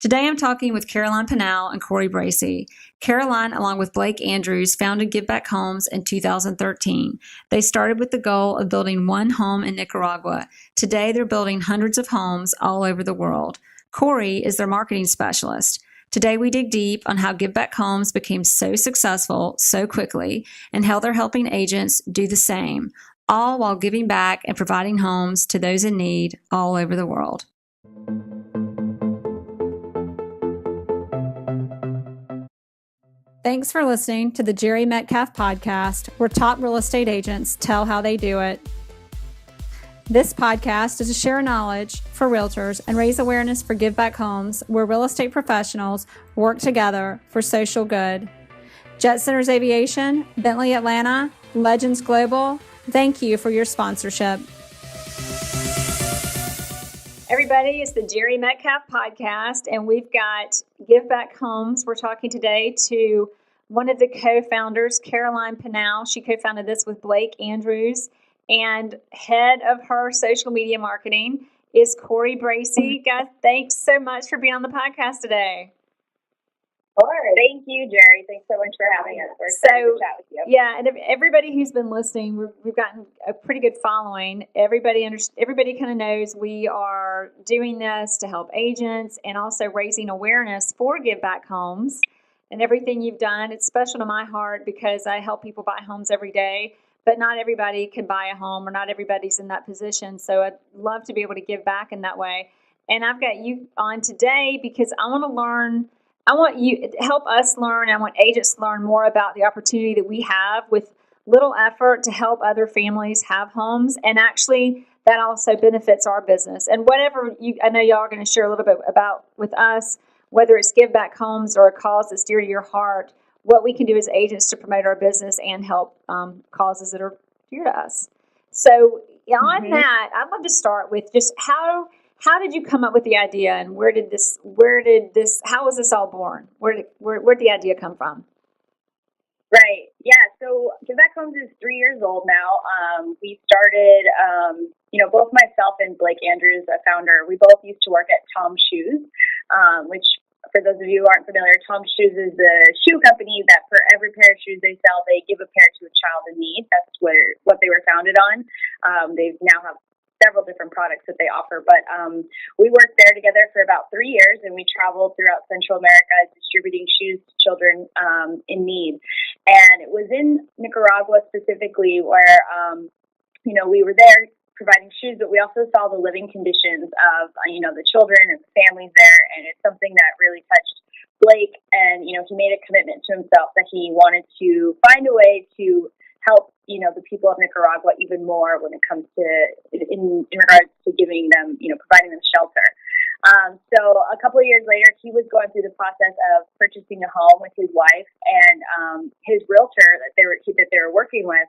Today I'm talking with Caroline Pinal and Cori Bracey. Caroline, along with Blake Andrews, founded GiveBackHomes in 2013. They started with the goal of building one home in Nicaragua. Today they're building hundreds of homes all over the world. Cori is their marketing specialist. Today we dig deep on how GiveBackHomes became so successful so quickly and how they're helping agents do the same, all while giving back and providing homes to those in need all over the world. Thanks for listening to the Jere Metcalf podcast, where top real estate agents tell how they do it. This podcast is to share knowledge for realtors and raise awareness for GiveBackHomes, where real estate professionals work together for social good. Jet Centers Aviation, Bentley Atlanta, Legends Global, thank you for your sponsorship. Everybody, it's the Jere Metcalf podcast, and we've got GiveBackHomes. We're talking today to one of the co-founders, Caroline Pinal. She co-founded this with Blake Andrews, and head of her social media marketing is Cori Bracey. Guys, thanks so much for being on the podcast today. Sure. Thank you, Jere. Thanks so much for having us. We're excited to chat with you. Yeah, and everybody who's been listening, we've gotten a pretty good following. Everybody kind of knows we are doing this to help agents and also raising awareness for GiveBackHomes and everything you've done. It's special to my heart because I help people buy homes every day, but not everybody can buy a home or not everybody's in that position. So I'd love to be able to give back in that way. And I've got you on today because I want to learn. I want you to help us learn. I want agents to learn more about the opportunity that we have with little effort to help other families have homes. And actually, that also benefits our business. And whatever I know y'all are going to share a little bit about with us, whether it's GiveBackHomes or a cause that's dear to your heart, what we can do as agents to promote our business and help causes that are dear to us. So on that, I'd love to start with just how did you come up with the idea, and how was this all born? Where'd the idea come from? Right. Yeah. So GiveBackHomes is 3 years old now. We started, both myself and Blake Andrews, a founder, we both used to work at Tom's Shoes, which for those of you who aren't familiar, Tom's Shoes is the shoe company that for every pair of shoes they sell, they give a pair to a child in need. That's what they were founded on. They now have several different products that they offer, but we worked there together for about 3 years, and we traveled throughout Central America distributing shoes to children in need. And it was in Nicaragua specifically where we were there providing shoes, but we also saw the living conditions of the children and the families there, and it's something that really touched Blake. And he made a commitment to himself that he wanted to find a way to help the people of Nicaragua even more when it comes to in regards to giving them providing them shelter. So a couple of years later, he was going through the process of purchasing a home with his wife, and his realtor that they were working with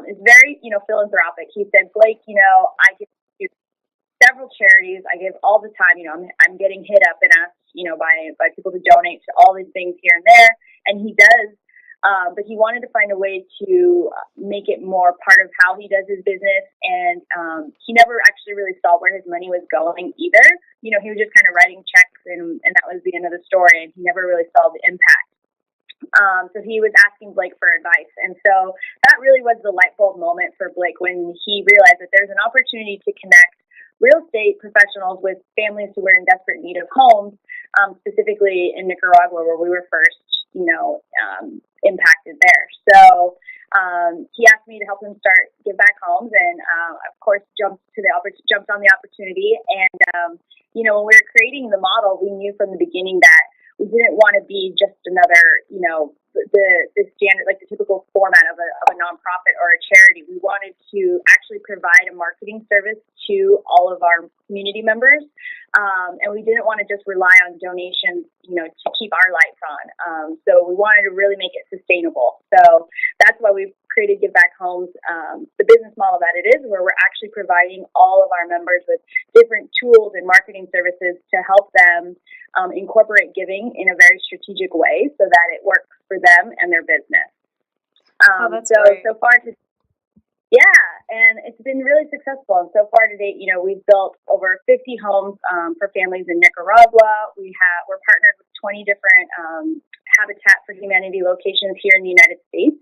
is very philanthropic. He said, Blake, I give to several charities. I give all the time. I'm getting hit up and asked by people to donate to all these things here and there, and he does. But he wanted to find a way to make it more part of how he does his business. And he never actually really saw where his money was going either. He was just kind of writing checks and that was the end of the story. And he never really saw the impact. So he was asking Blake for advice. And so that really was the light bulb moment for Blake when he realized that there's an opportunity to connect real estate professionals with families who were in desperate need of homes, specifically in Nicaragua where we were first impacted there. So he asked me to help him start GiveBackHomes, and of course jumped on the opportunity. And when we were creating the model, we knew from the beginning that we didn't want to be just another the standard, like the typical format of a nonprofit or a charity. We wanted to actually provide a marketing service to all of our community members. And we didn't want to just rely on donations, to keep our lights on. So we wanted to really make it sustainable. So that's why we created GiveBackHomes, the business model that it is, where we're actually providing all of our members with different tools and marketing services to help them incorporate giving in a very strategic way so that it works for them and their business. That's great. So far, yeah. and it's been really successful. And so far to date, we've built over 50 homes for families in Nicaragua. We're partnered with 20 different Habitat for Humanity locations here in the United States.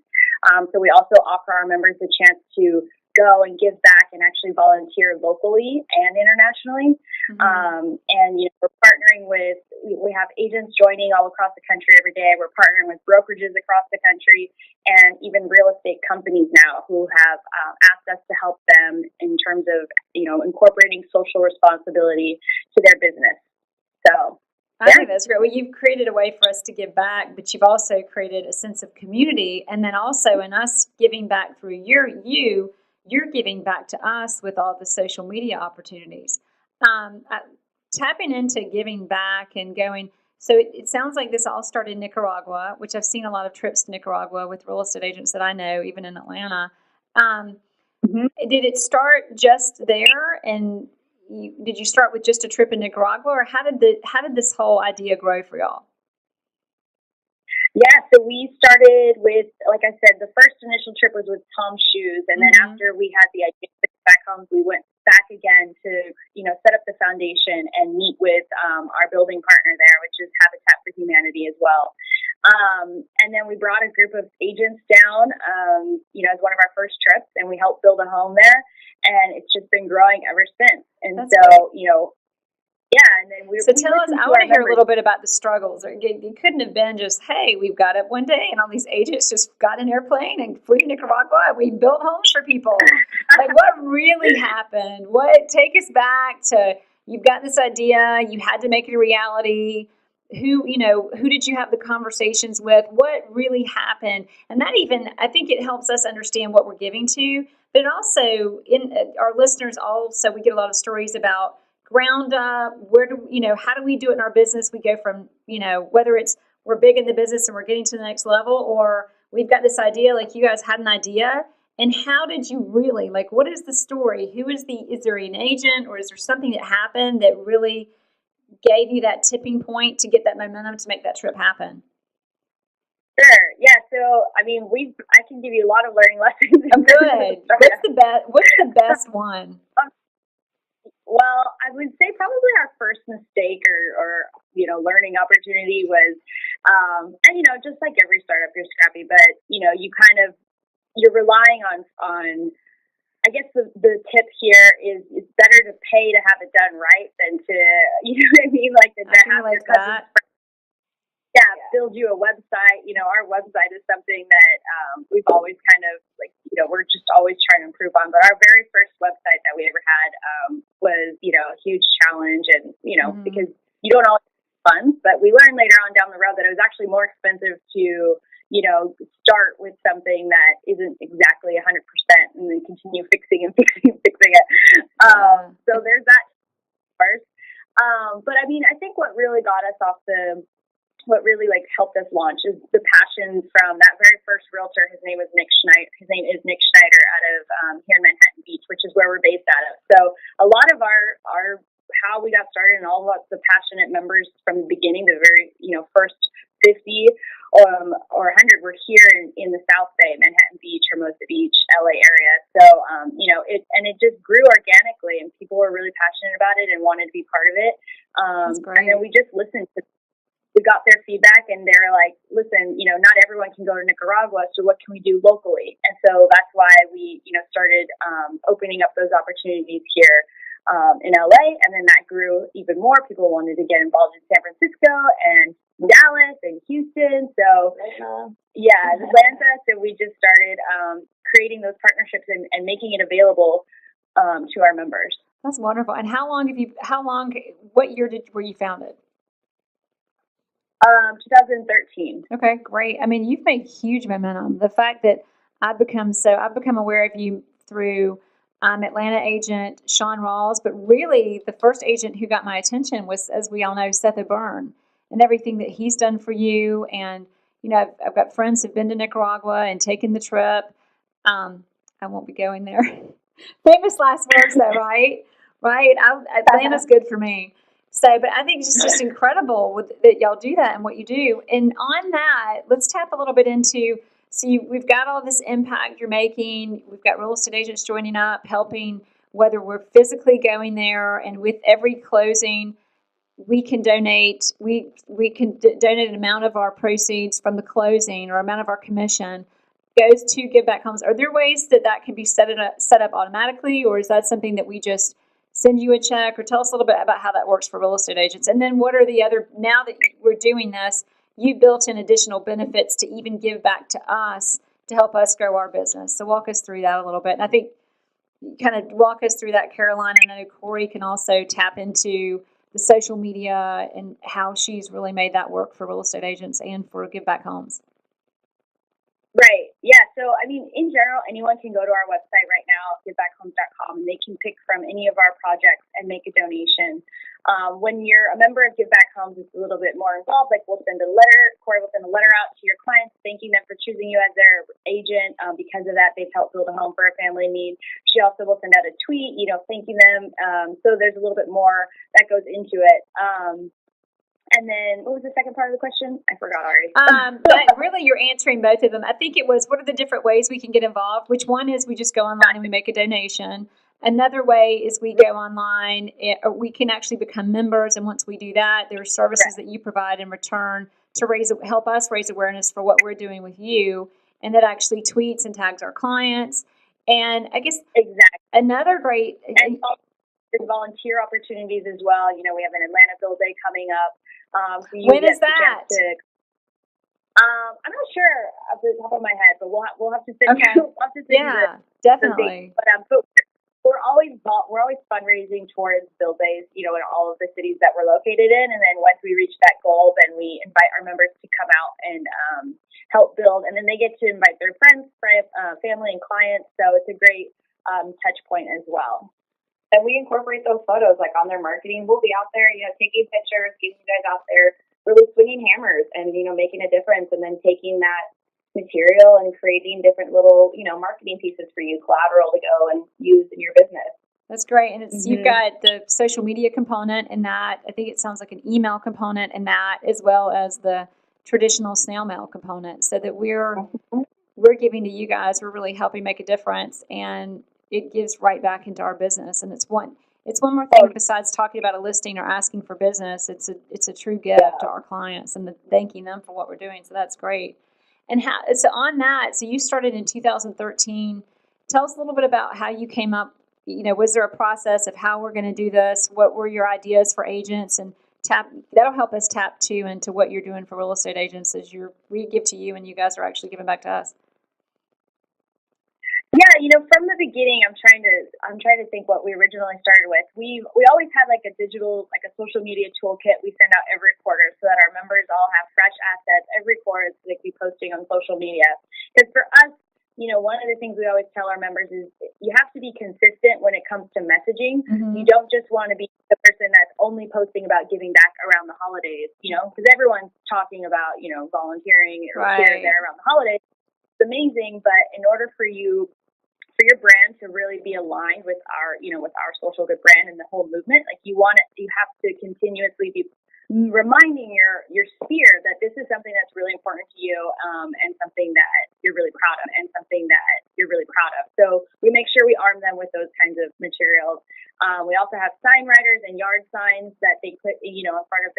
So we also offer our members the chance to go and give back and actually volunteer locally and internationally. Mm-hmm. And we're partnering we have agents joining all across the country every day. We're partnering with brokerages across the country and even real estate companies now who have asked us to help them in terms of, incorporating social responsibility to their business. So I think that's great. Well, you've created a way for us to give back, but you've also created a sense of community. And then also in us giving back through you're giving back to us with all the social media opportunities. Tapping into giving back and going. So it sounds like this all started in Nicaragua, which I've seen a lot of trips to Nicaragua with real estate agents that I know, even in Atlanta. Did it start just there? And did you start with just a trip in Nicaragua, or how did this whole idea grow for y'all? Yeah, so we started with, like I said, the first initial trip was with Tom's Shoes, and then after we had the idea of GiveBackHomes, we went back again to, set up the foundation and meet with our building partner there, which is Habitat for Humanity as well. And then we brought a group of agents down, as one of our first trips, and we helped build a home there, and it's just been growing ever since. And that's so, great. Yeah, and then So tell us, I want to hear a little bit about the struggles. It couldn't have been just, hey, we've got up one day and all these agents just got an airplane and flew to Nicaragua and we built homes for people. Like, what really happened? Take us back to, you've got this idea, you had to make it a reality. Who did you have the conversations with? What really happened? And that even, I think it helps us understand what we're giving to, but it also, our listeners also, we get a lot of stories about ground up, how do we do it in our business? We go from, whether it's we're big in the business and we're getting to the next level, or we've got this idea, like you guys had an idea. And how did you really, what is the story? Is there an agent, or is there something that happened that really gave you that tipping point to get that momentum to make that trip happen? Sure. Yeah. So, I can give you a lot of learning lessons. Oh, good. What's the best one? Well, I would say probably our first mistake or learning opportunity was, just like every startup, you're scrappy, but, you're relying on, I guess the tip here is it's better to pay to have it done right than to, like to have your cousins build you a website. Our website is something that we've always kind of we're just always trying to improve on. But our very first website that we ever had was, a huge challenge. And, because you don't always have funds, but we learned later on down the road that it was actually more expensive to, start with something that isn't exactly 100% and then continue fixing and fixing and fixing it. So there's that first. But I think what really got us what really helped us launch is the passion from that very first realtor. His name is Nick Schneider. His name is Nick Schneider out of here in Manhattan Beach, which is where we're based out of. So a lot of our how we got started and all of the passionate members from the beginning, the very first 50 or 100 were here in the South Bay, Manhattan Beach, Hermosa Beach, LA area. So it just grew organically, and people were really passionate about it and wanted to be part of it. And then we just listened to. We got their feedback, and they're like, listen, not everyone can go to Nicaragua, so what can we do locally? And so that's why we, started opening up those opportunities here in LA, and then that grew even more. People wanted to get involved in San Francisco and Dallas and Houston. So, Atlanta. So we just started creating those partnerships and making it available to our members. That's wonderful. And what year were you founded? 2013. Okay, great. You've made huge momentum. The fact that I've become aware of you through Atlanta agent Sean Rawls, but really the first agent who got my attention was, as we all know, Sotheby, and everything that he's done for you. And I've got friends who've been to Nicaragua and taken the trip. I won't be going there. Famous last words, though, right? Right. Atlanta's good for me. So, but I think it's just incredible that y'all do that and what you do. And on that, let's tap a little bit into So we've got all this impact you're making. We've got real estate agents joining up, helping, whether we're physically going there, and with every closing, we can donate. We can donate an amount of our proceeds from the closing, or amount of our commission goes to Give Back Homes. Are there ways that can be set up automatically, or is that something that we just send you a check? Or tell us a little bit about how that works for real estate agents. And then what are the other, now that we're doing this, you built in additional benefits to even give back to us to help us grow our business. So walk us through that a little bit. And I think kind of walk us through that, Caroline. I know Cori can also tap into the social media and how she's really made that work for real estate agents and for Give Back Homes. Right. Yeah. So, I mean, in general, anyone can go to our website right now, GiveBackHomes.com, and they can pick from any of our projects and make a donation. When you're a member of Give Back Homes, it's a little bit more involved. Like, we'll send a letter. Cori will send a letter out to your clients, thanking them for choosing you as their agent. Because of that, they've helped build a home for a family in need. She also will send out a tweet, thanking them. So there's a little bit more that goes into it. And then, what was the second part of the question? I forgot already. But really, you're answering both of them. I think it was, what are the different ways we can get involved? Which one is we just go online and we make a donation. Another way is we go online, or we can actually become members. And once we do that, there are services that you provide in return to help us raise awareness for what we're doing with you. And that actually tweets and tags our clients. And I guess another great... And there's volunteer opportunities as well. We have an Atlanta Build Day coming up. So when is that? I'm not sure off the top of my head, but we'll have to send you. We'll have to send you definitely. But we're always fundraising towards Build Days, in all of the cities that we're located in. And then once we reach that goal, then we invite our members to come out and help build. And then they get to invite their friends, family, and clients. So it's a great touch point as well. And we incorporate those photos on their marketing. We'll be out there, taking pictures, getting you guys out there, really swinging hammers and, making a difference, and then taking that material and creating different little, marketing pieces for you, collateral to go and use in your business. That's great. And you've got the social media component in that. I think it sounds like an email component in that, as well as the traditional snail mail component, so that we're giving to you guys. We're really helping make a difference, and it gives right back into our business. And it's one more thing besides talking about a listing or asking for business. It's a true gift to our clients and thanking them for what we're doing. So that's great. And so you started in 2013. Tell us a little bit about how you came up. Was there a process of how we're going to do this? What were your ideas for agents? And that'll help us tap too into what you're doing for real estate agents as we give to you and you guys are actually giving back to us. Yeah, from the beginning, I'm trying to think what we originally started with. We always had a digital, a social media toolkit we send out every quarter so that our members all have fresh assets every quarter so they can be posting on social media. Because for us, one of the things we always tell our members is you have to be consistent when it comes to messaging. You don't just want to be the person that's only posting about giving back around the holidays, because everyone's talking about, volunteering or here and there around the holidays. It's amazing, but in order for your brand to really be aligned with our social good brand and the whole movement, you have to continuously be reminding your sphere that this is something that's really important to you, and something that you're really proud of, So we make sure we arm them with those kinds of materials. We also have sign writers and yard signs that they put, in front of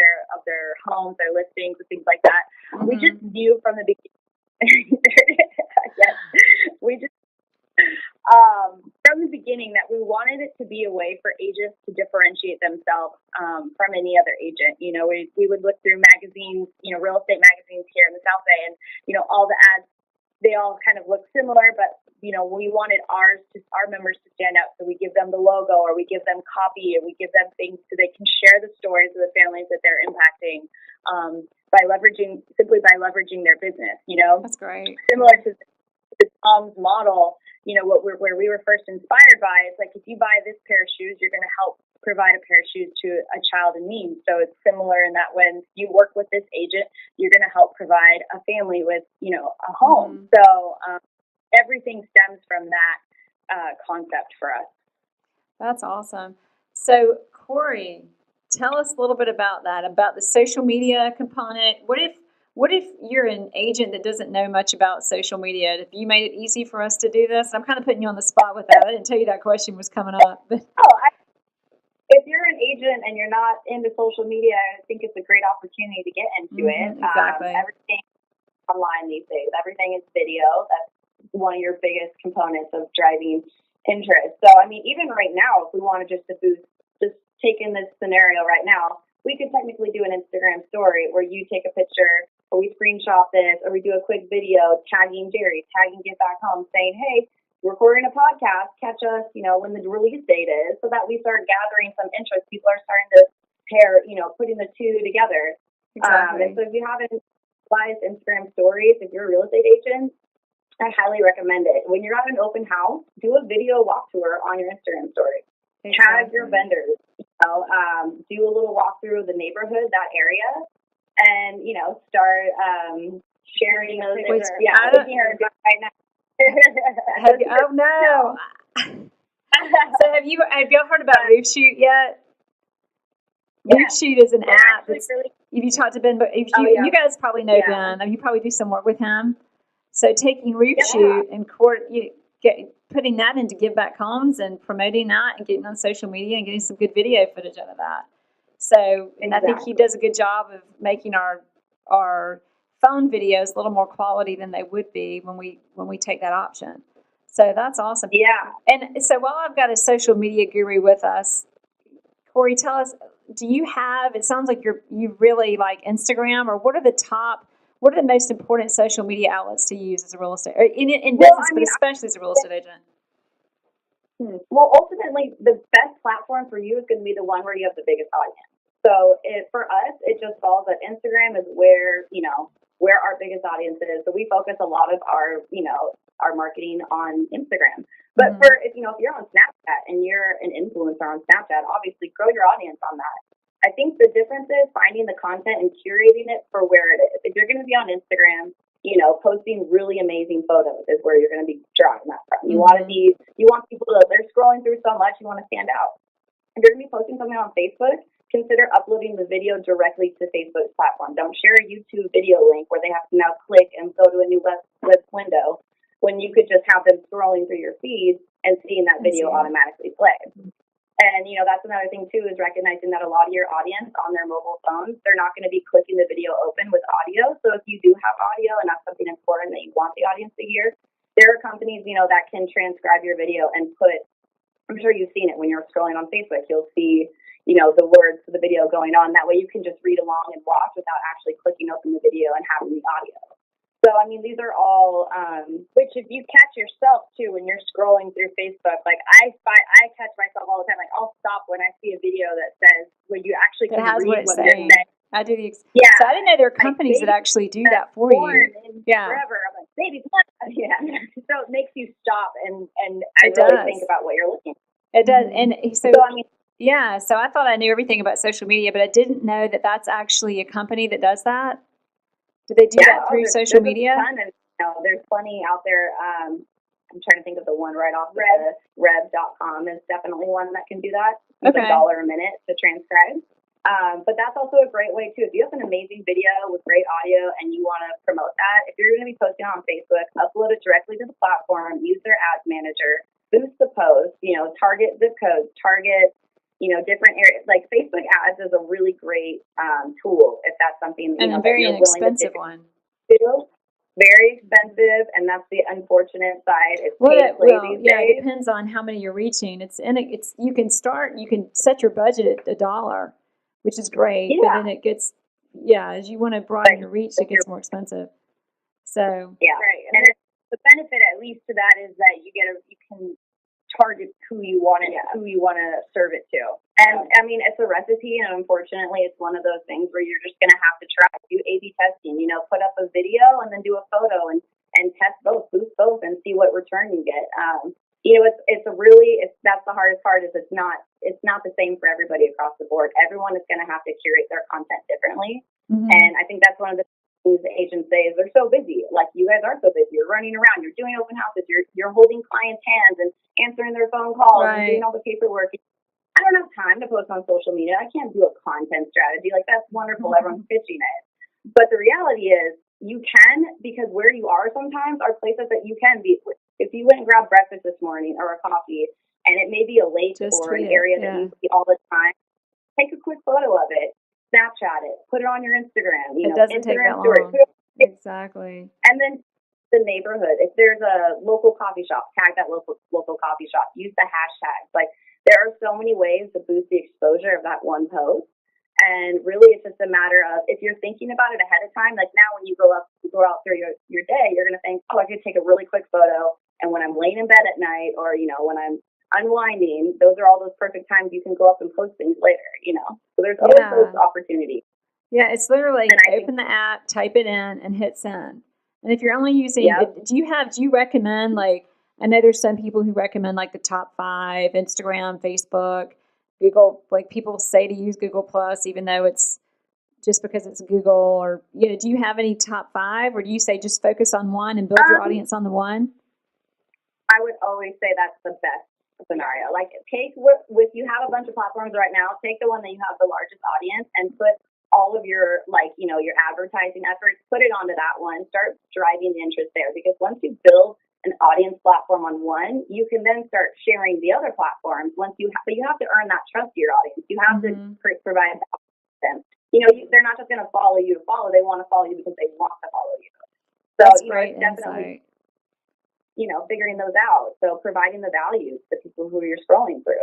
their homes, their listings, and things like that. We just knew from the beginning. From the beginning that we wanted it to be a way for agents to differentiate themselves from any other agent. We would look through magazines, real estate magazines here in the South Bay, and all the ads, they all kind of look similar, but we wanted our members to stand out. So we give them the logo, or we give them copy, or we give them things so they can share the stories of the families that they're impacting by leveraging their business. That's great. Similar to the Tom's model. Where we were first inspired by, it's if you buy this pair of shoes, you're going to help provide a pair of shoes to a child in need. So it's similar in that when you work with this agent, you're going to help provide a family with, a home. So everything stems from that concept for us. That's awesome. So Cori, tell us a little bit about that, about the social media component. What What if you're an agent that doesn't know much about social media? If you made it easy for us to do this, I'm kind of putting you on the spot with that. I didn't tell you that question was coming up. But. If you're an agent and you're not into social media, I think it's a great opportunity to get into it. Exactly. Everything online these days. Everything is video. That's one of your biggest components of driving interest. So, I mean, even right now, if we wanted just to boost, just taking this scenario right now, we could technically do an Instagram story where you take a picture or we screenshot this or we do a quick video tagging Jere, tagging GiveBackHomes, saying, hey, recording a podcast, catch us, when the release date is, so that we start gathering some interest. People are starting to pair, putting the two together. Exactly. And so if you haven't utilized Instagram stories, if you're a real estate agent, I highly recommend it. When you're at an open house, do a video walk tour on your Instagram story. Exactly. Tag your vendors, do a little walkthrough of the neighborhood, that area, and, start sharing those. Yeah, I'm looking at it right now. Oh no! So have y'all heard about RoofShoot yet? RoofShoot is an app. That's, really, if you talk to Ben, but you guys probably know Ben. You probably do some work with him. So taking RoofShoot and putting that into GiveBackHomes and promoting that and getting on social media and getting some good video footage out of that. So I think he does a good job of making our phone videos a little more quality than they would be when we take that option. So that's awesome. Yeah. And so while I've got a social media guru with us, Cori, tell us, it sounds like you really like Instagram, or what are the most important social media outlets to use as a real estate, or in business, but especially as a real estate agent? Well, ultimately, the best platform for you is going to be the one where you have the biggest audience. So for us, it just falls that Instagram is where our biggest audience is. So we focus a lot of our marketing on Instagram. But if you're on Snapchat and you're an influencer on Snapchat, obviously grow your audience on that. I think the difference is finding the content and curating it for where it is. If you're going to be on Instagram, posting really amazing photos is where you're going to be drawing that from. You want people to, they're scrolling through so much, you want to stand out. If you're going to be posting something on Facebook, consider uploading the video directly to Facebook's platform. Don't share a YouTube video link where they have to now click and go to a new web window when you could just have them scrolling through your feed and seeing that video automatically play. And, that's another thing, too, is recognizing that a lot of your audience on their mobile phones, they're not going to be clicking the video open with audio. So if you do have audio and that's something important that you want the audience to hear, there are companies, that can transcribe your video and put, I'm sure you've seen it when you're scrolling on Facebook, you'll see, the words for the video going on. That way you can just read along and watch without actually clicking open the video and having the audio. So, I mean, these are all, which if you catch yourself, too, when you're scrolling through Facebook, like I catch myself all the time, like I'll stop when I see a video that says, where you actually can read what they're saying. I do so I didn't know there are companies that actually do that for you. Forever. I'm like, baby, what? Yeah. So it makes you stop and really think about what you're looking at. It does. And so I mean, so I thought I knew everything about social media, but I didn't know that that's actually a company that does that. Do they do that through social media? There's plenty out there. I'm trying to think of the one right off Rev.com is definitely one that can do that. It's $1 a minute to transcribe. But that's also a great way, too. If you have an amazing video with great audio and you want to promote that, if you're going to be posting on Facebook, upload it directly to the platform, use their ads manager, boost the post, target zip codes, target different areas. Like Facebook ads is a really great tool if that's something that, and a very inexpensive one. Very expensive, and that's the unfortunate side. It's it depends on how many you're reaching. You can set your budget at $1, which is great, but then it gets as you want to broaden your reach, it gets more expensive. So right, and the benefit at least to that is that you can target who you want to serve it to. And I mean, it's a recipe, and unfortunately, it's one of those things where you're just going to have to try do A/B testing. Put up a video and then do a photo and test both, boost both, and see what return you get. That's the hardest part is it's not the same for everybody across the board. Everyone is going to have to curate their content differently, and I think that's one of the things the agents say is they're so busy. Like, you guys are so busy. You're running around. You're doing open houses. You're holding clients' hands and answering their phone calls and doing all the paperwork. I don't have time to post on social media. I can't do a content strategy. Like, that's wonderful. Everyone's pitching it. But the reality is you can, because where you are sometimes are places that you can be. If you went and grabbed breakfast this morning or a coffee, and it may be a lake or an area that you see all the time, take a quick photo of it, Snapchat it, put it on your Instagram. It doesn't take that long. Exactly. And then the neighborhood. If there's a local coffee shop, tag that local coffee shop. Use the hashtags. Like, there are so many ways to boost the exposure of that one post. And really, it's just a matter of, if you're thinking about it ahead of time, like now when you go out through your day, you're going to think, oh, I could take a really quick photo. And when I'm laying in bed at night, or, when I'm unwinding, those are all those perfect times you can go up and post things later, So there's always those opportunities. Yeah, it's literally open the app, type it in, and hit send. And if you're only using, do you recommend, like, I know there's some people who recommend like the top 5, Instagram, Facebook, Google, like people say to use Google Plus, even though it's just because it's Google, or, do you have any top 5, or do you say just focus on one and build your audience on the one? I would always say that's the best scenario. Like, if you have a bunch of platforms right now, take the one that you have the largest audience and put all of your, your advertising efforts, put it onto that one, start driving the interest there. Because once you build an audience platform on one, you can then start sharing the other platforms. But you have to earn that trust to your audience. You have to provide that to them. They're not just going to follow you to follow. They want to follow you because they want to follow you. So, that's great definitely, figuring those out. So providing the values to people who you're scrolling through,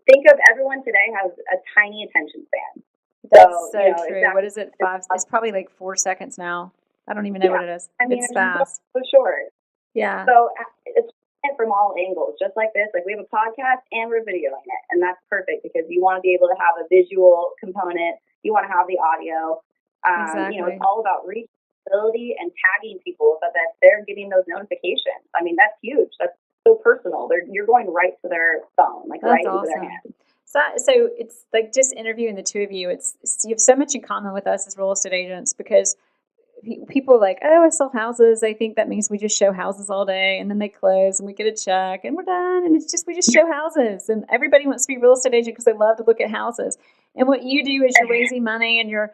think of everyone today has a tiny attention span. That's so true. What is it? 5? It's probably like 4 seconds now. I don't even know what it is. It's fast. So short. Yeah. So it's from all angles, just like this. Like, we have a podcast and we're videoing it, and that's perfect because you want to be able to have a visual component. You want to have the audio. Exactly. It's all about reachability and tagging people so that they're getting those notifications. I mean, that's huge. That's so personal. You're going right to their phone, like right into their hand. So it's like just interviewing the two of you. You have so much in common with us as real estate agents, because people are like, oh, I sell houses. They think that means we just show houses all day, and then they close and we get a check and we're done. And we just show houses, and everybody wants to be a real estate agent because they love to look at houses. And what you do is you're raising money, and you're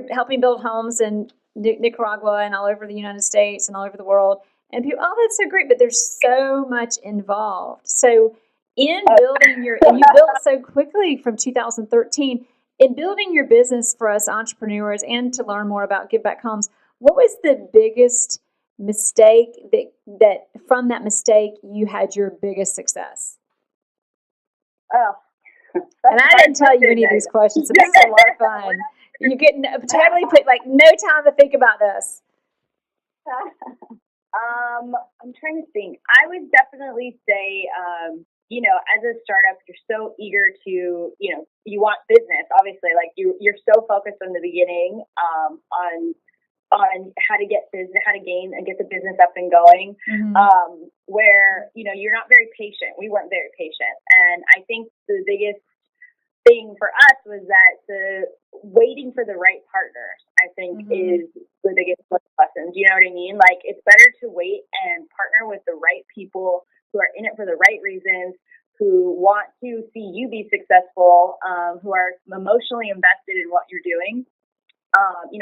helping build homes in Nicaragua and all over the United States and all over the world. And people, oh, that's so great, but there's so much involved. So in building and you built so quickly from 2013, in building your business for us entrepreneurs and to learn more about GiveBackHomes, what was the biggest mistake that from that mistake you had your biggest success? Oh. And I didn't tell you any of these questions, so this is a lot of fun. You get totally put like no time to think about this. I'm trying to think. I would definitely say, as a startup, you're so eager to, you want business, obviously. Like, you're so focused from the beginning on how to get business, how to gain and get the business up and going. Where you're not very patient. We weren't very patient, and I think the biggest thing for us was that the waiting for the right partners, I think, is the biggest lesson. Do you know what I mean? Like, it's better to wait and partner with the right people who are in it for the right reasons, who want to see you be successful, who are emotionally invested in what you're doing.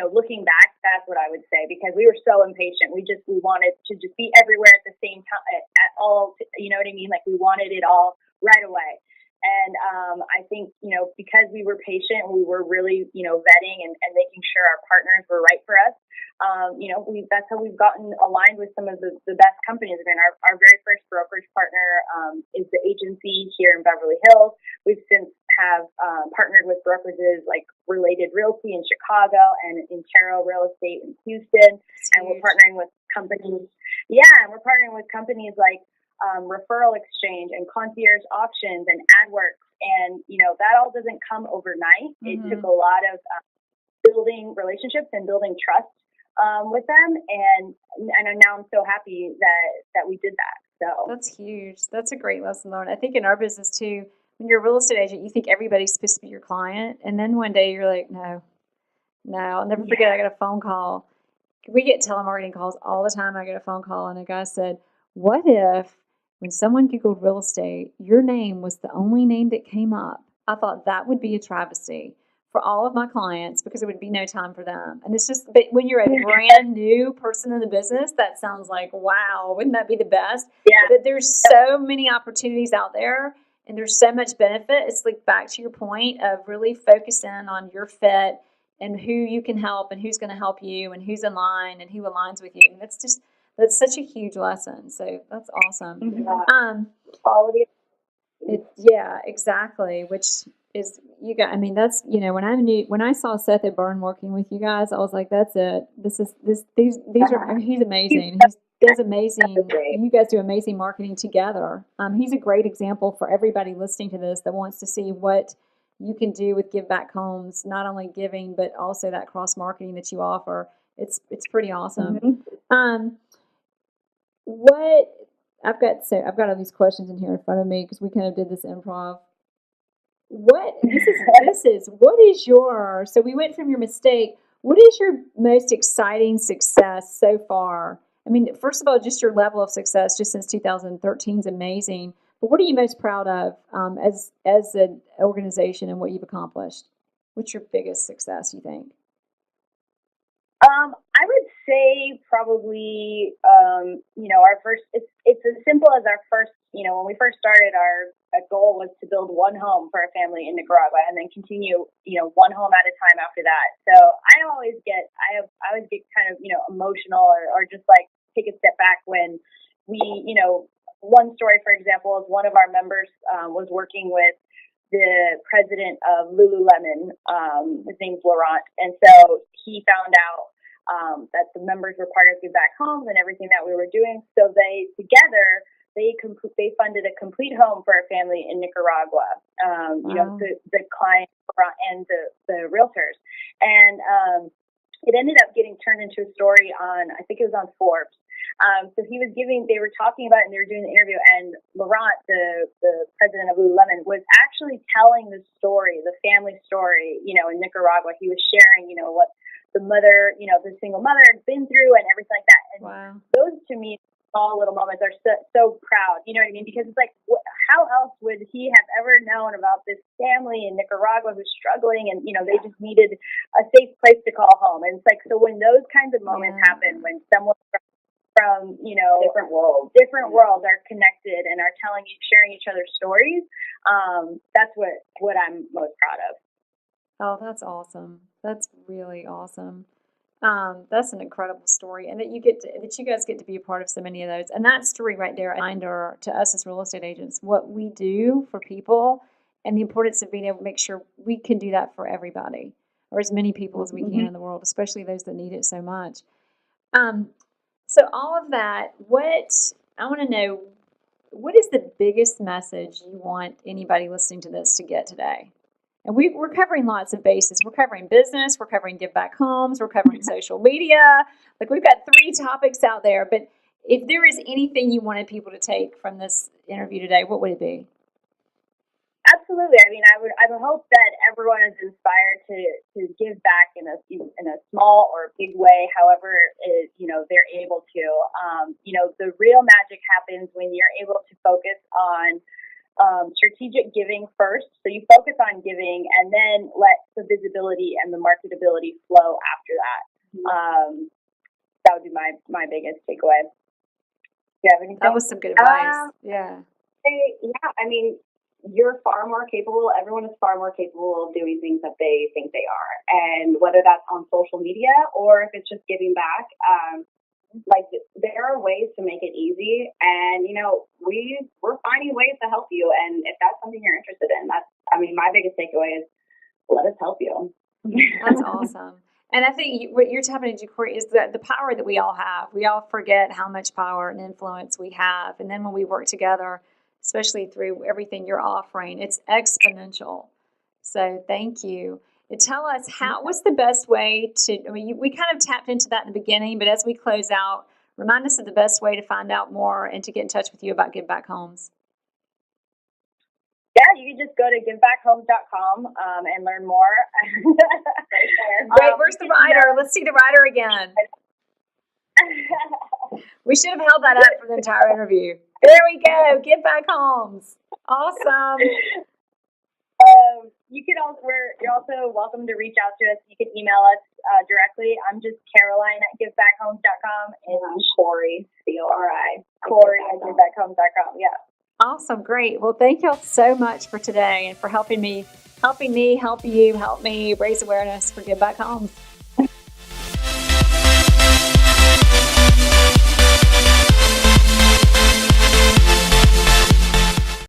Looking back, that's what I would say, because we were so impatient. We wanted to just be everywhere at the same time, at all. You know what I mean? Like, we wanted it all right away. And I think, because we were patient, we were really, vetting and making sure our partners were right for us. That's how we've gotten aligned with some of the best companies. Again, our very first brokerage partner is the agency here in Beverly Hills. We've since have partnered with brokerages like Related Realty in Chicago and Intero Real Estate in Houston. And we're partnering with companies. Yeah, and we're partnering with companies like Referral Exchange and Concierge Auctions and AdWorks. And, that all doesn't come overnight. It took a lot of building relationships and building trust with them. And now I'm so happy that we did that. So that's huge. That's a great lesson learned. I think in our business too, when you're a real estate agent, you think everybody's supposed to be your client. And then one day you're like, no, I'll never forget. I got a phone call. We get telemarketing calls all the time. I get a phone call and a guy said, what if when someone Googled real estate, your name was the only name that came up? I thought that would be a travesty for all of my clients because there would be no time for them. And it's just, but when you're a brand new person in the business, that sounds like, wow, wouldn't that be the best? Yeah. But there's so many opportunities out there and there's so much benefit. It's like back to your point of really focusing on your fit and who you can help and who's going to help you and who's in line and who aligns with you. And that's such a huge lesson. So that's awesome. Mm-hmm. Quality. Yeah, exactly. Which is you got. I mean, that's when I saw Seth at Burn working with you guys, I was like, that's it. These are. He's amazing. He does amazing. You guys do amazing marketing together. He's a great example for everybody listening to this that wants to see what you can do with Give Back Homes. Not only giving, but also that cross marketing that you offer. It's pretty awesome. Mm-hmm. What I've got all these questions in here in front of me because we kind of did this improv. What is your, so we went from your mistake. What is your most exciting success so far? I mean, first of all, just your level of success just since 2013 is amazing. But what are you most proud of as an organization and what you've accomplished? What's your biggest success, you think? I would say probably, our first, it's as simple as our first, when we first started, our goal was to build one home for a family in Nicaragua and then continue, one home at a time after that. So I always get kind of, emotional or just like take a step back when we, one story, for example, is one of our members was working with the president of Lululemon. His name's Laurent. And so he found out that the members were part of Give Back Homes and everything that we were doing. So they funded a complete home for a family in Nicaragua. Wow. The client and the realtors, and it ended up getting turned into a story on, I think it was on Forbes. So they were talking about it and they were doing the interview, and Laurent, the president of Lululemon, was actually telling the story, the family story, in Nicaragua. He was sharing, what the mother, the single mother had been through and everything like that. And wow. Those to me, small little moments are so proud, you know what I mean? Because it's like, how else would he have ever known about this family in Nicaragua who's struggling and, they just needed a safe place to call home. And it's like, so when those kinds of moments happen, when someone from different worlds are connected and are sharing each other's stories, that's what I'm most proud of. Oh, that's awesome. That's really awesome. That's an incredible story, and that you guys get to be a part of so many of those. And that story right there, a reminder to us as real estate agents, what we do for people and the importance of being able to make sure we can do that for everybody, or as many people as we can in the world, especially those that need it so much. So all of that, I want to know, what is the biggest message you want anybody listening to this to get today? And we're covering lots of bases. We're covering business. We're covering Give Back Homes. We're covering social media. Like, we've got 3 topics out there. But if there is anything you wanted people to take from this interview today, what would it be? Absolutely. I mean, I would hope that everyone is inspired to give back in a small or big way, however they're able to. The real magic happens when you're able to focus on strategic giving first. So you focus on giving and then let the visibility and the marketability flow after that. That would be my biggest takeaway. Do you have anything? That was some good advice. Yeah. I mean, you're far more capable. Everyone is far more capable of doing things that they think they are. And whether that's on social media or if it's just giving back, there are ways to make it easy, and we're finding ways to help you. And if that's something you're interested in, my biggest takeaway is let us help you. That's awesome. And I think what you're tapping into, Cori, is the power that we all have. We all forget how much power and influence we have, and then when we work together, especially through everything you're offering, it's exponential. So thank you. Tell us what's the best way we kind of tapped into that in the beginning, but as we close out, remind us of the best way to find out more and to get in touch with you about Give Back Homes. Yeah, you can just go to GiveBackHomes.com and learn more. Wait, where's the rider? Let's see the rider again. We should have held that up for the entire interview. There we go. Give Back Homes. Awesome. You can you're also welcome to reach out to us. You can email us directly. I'm just Caroline at GiveBackHomes.com, and I'm Cori, C-O-R-I. Cori at GiveBackHomes.com. Yeah. Awesome. Great. Well, thank y'all so much for today and for helping you, help me raise awareness for Give Back Homes.